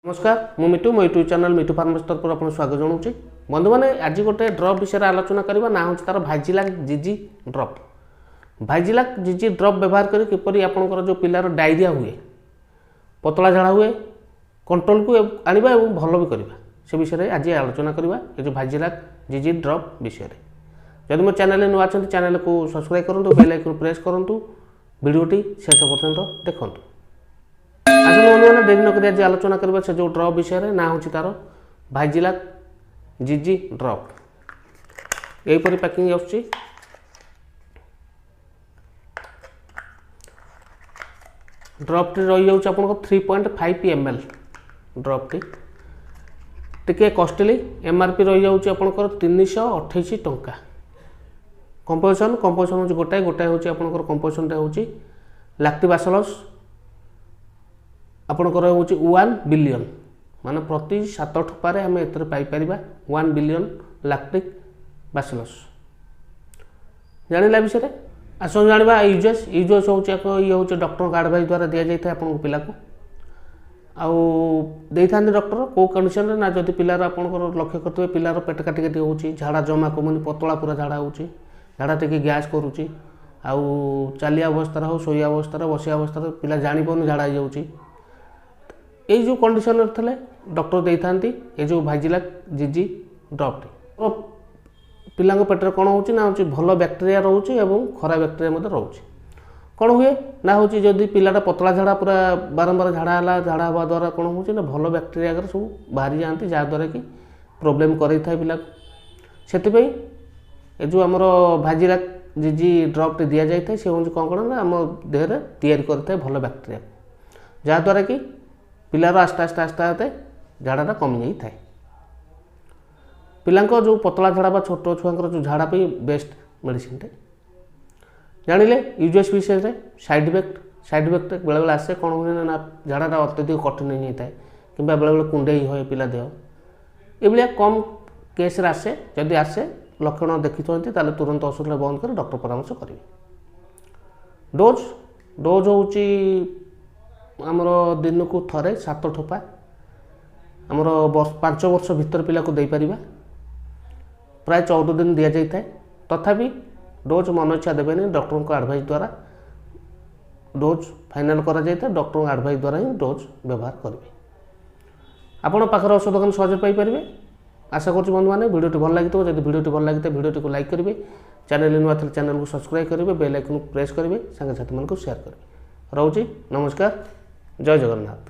नमस्कार मु मिटू मो यूट्यूब चैनल मिटू फार्मास्टर पर आपको स्वागत जनाऊँ। बंधु मैंने आज गोटे ड्रप विषय आलोचना करवा ना हूँ तार भाइजिलाक जीजी ड्रप। भाइजिलाक जीजी ड्रप व्यवहार कर किपरि आपंकर जो पिलार डायरिया हुए पतला झाड़ा हुए कंट्रोल को आनिबा एवं भल भी करवा से विषय आज आलोचना करवा ये जो भाइजिलाक जीजी ड्रप विषय। जदि मो चैनल नुआ चैनल को सब्सक्राइब करूँ, बेल आइकन प्रेस करूँ, वीडियोटी शेष पर्यंत देखूँ। मैंने देरी नक आज आलोचना करवा से जो ड्रप विषय ना हूँ तार भाइजिलाक जीजी ड्रप। यहीपरि पैकिंग आसुची ड्रप टी रही जाऊँ आपको 3.5 ml drop T costly MRP रही जाऊँ आपंकर 328 टंका। कंपोजिशन हूँ गोटाए हूँ आपंकर कंपोजिशन हूँ लैक्टोबैसिलस आपंकर हूँ 1 बिलियन माने प्रति 7 ठोपारे आम एत पाइपर 1 बिलियन लैक्टिक बैसिलस। जाना विषय आस जाना यूजेस हूँ ये हूँ डॉक्टर का एडवाइस द्वारा दि जाए आप पिला को आउ था डॉक्टर कौ कंडीशन ना जब पिलार आपंकर लक्ष्य करते पिलार पेट काटी काटी हो झाड़ा जमा कमुनी पतला पूरा झाड़ा हो झाड़ा टे गैस करुच्ची आउ चलिया अवस्था हो शोया अवस्था बसिया अवस्था पिला जापर झाड़ा हो यही जो कंडीशन थे डॉक्टर दे था ये जो भाइजिलाक जीजी ड्रप पिला पेटर कौन हो भल बैक्टेरिया रोचे और खराब बैक्टेरिया रोचे। कौन हुए ना हूँ जदि पिलाटा पतला झाड़ा पूरा बारंबार झाड़ा है झाड़ा हवा द्वारा कौन हो भल बैक्टेरिया सब बाहरी जाती जहाँद्वारा कि प्रोब्लेम कर पिला से ये जो आमर भाइजिलाक जीजी ड्रप दि जाए सी हूँ कौन कौन ना आम देह तैयारी करता भल बैक्टेरिया जहाँद्वारा कि पिलार आस्ते आस्ते आस्ते आस्ते झाड़ा कमी जाए। पिला जो पतला झाड़ा छोट छुआ जो झाड़ा बेस्ट मेडिसिन जानिले यूजेस विषय में साइड इफेक्ट बेले बेले आसे कौन हुए ना झाड़ा अत्यधिक कठिन नहीं था कि बेले बेले कुंडे हुए पिला देह ये कम केस आसे जदि आसे लक्षण देखी तुरंत औषध बंद कर डॉक्टर परामर्श करेंगे। डोज हूँ आमर दिन को थरे 7 ठोपा आमर 5 वर्ष भीतर पिला को दे पारिबा प्राय 14 दिन दि जाए तथापि डोज मन इच्छा देवेनि डॉक्टर को एडवाइस द्वारा डोज फाइनाल करा जाए डॉक्टर को एडवाइस द्वारा ही डोज व्यवहार करेंगे। आपण पाखर औषध दुकान सहज पाइपर। आशा करुँ बंधु मैंने वीडियो भल लगी जब वीडियो भल लगी वीडियो को लाइक करेंगे, चैनल नुआ थे चैनल को सब्सक्राइब करेंगे, बेल आइकन प्रेस करेंगे, सांगे साथी को शेयर करेंगे। रोचे नमस्कार, जय जगन्नाथ।